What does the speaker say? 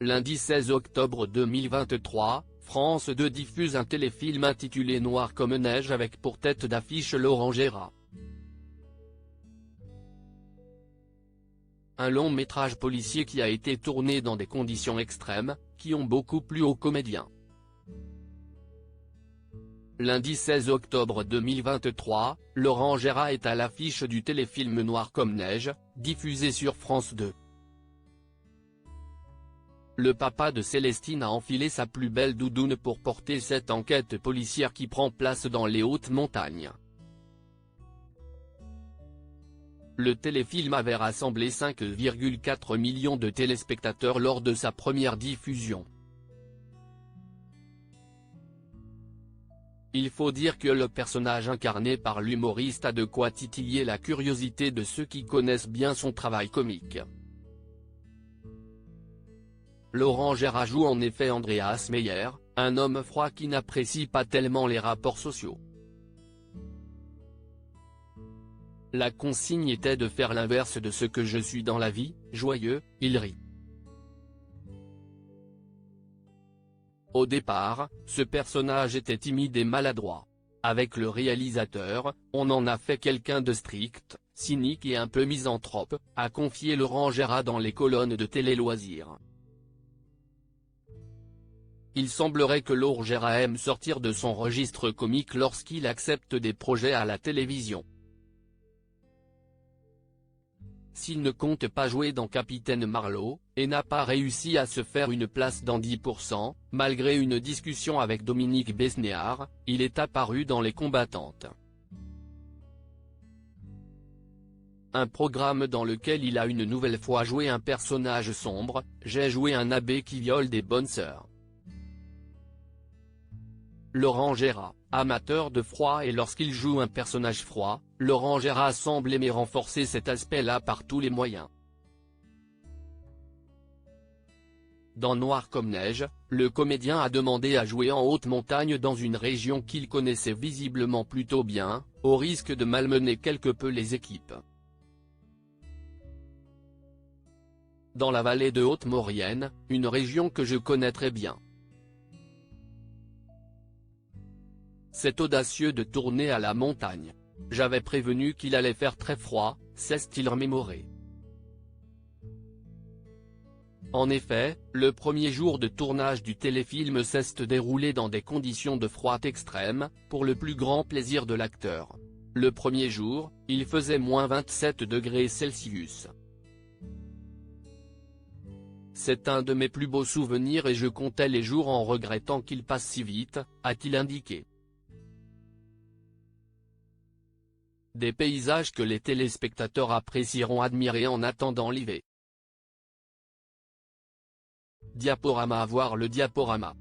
Lundi 16 octobre 2023, France 2 diffuse un téléfilm intitulé Noir comme neige avec pour tête d'affiche Laurent Gérard. Un long métrage policier qui a été tourné dans des conditions extrêmes, qui ont beaucoup plu aux comédiens. Lundi 16 octobre 2023, Laurent Gérard est à l'affiche du téléfilm Noir comme neige, diffusé sur France 2. Le papa de Célestine a enfilé sa plus belle doudoune pour porter cette enquête policière qui prend place dans les hautes montagnes. Le téléfilm avait rassemblé 5,4 millions de téléspectateurs lors de sa première diffusion. Il faut dire que le personnage incarné par l'humoriste a de quoi titiller la curiosité de ceux qui connaissent bien son travail comique. Laurent Gérard joue en effet Andreas Meyer, un homme froid qui n'apprécie pas tellement les rapports sociaux. La consigne était de faire l'inverse de ce que je suis dans la vie, joyeux, il rit. Au départ, ce personnage était timide et maladroit. Avec le réalisateur, on en a fait quelqu'un de strict, cynique et un peu misanthrope, a confié Laurent Gérard dans les colonnes de Télé Loisirs. Il semblerait que Laurent Gérard aime sortir de son registre comique lorsqu'il accepte des projets à la télévision. S'il ne compte pas jouer dans Capitaine Marlowe, et n'a pas réussi à se faire une place dans 10%, malgré une discussion avec Dominique Besnéard, il est apparu dans Les Combattantes. Un programme dans lequel il a une nouvelle fois joué un personnage sombre, j'ai joué un abbé qui viole des bonnes sœurs. Laurent Gérard, amateur de froid, et lorsqu'il joue un personnage froid, Laurent Gérard semble aimer renforcer cet aspect-là par tous les moyens. Dans Noir comme neige, le comédien a demandé à jouer en haute montagne dans une région qu'il connaissait visiblement plutôt bien, au risque de malmener quelque peu les équipes. Dans la vallée de Haute-Maurienne, une région que je connais très bien. C'est audacieux de tourner à la montagne. J'avais prévenu qu'il allait faire très froid, s'est-il remémoré. En effet, le premier jour de tournage du téléfilm s'est déroulé dans des conditions de froid extrême, pour le plus grand plaisir de l'acteur. Le premier jour, il faisait -27°C. C'est un de mes plus beaux souvenirs et je comptais les jours en regrettant qu'il passe si vite, a-t-il indiqué. Des paysages que les téléspectateurs apprécieront admirer en attendant l'hiver. Diaporama. Voir le diaporama.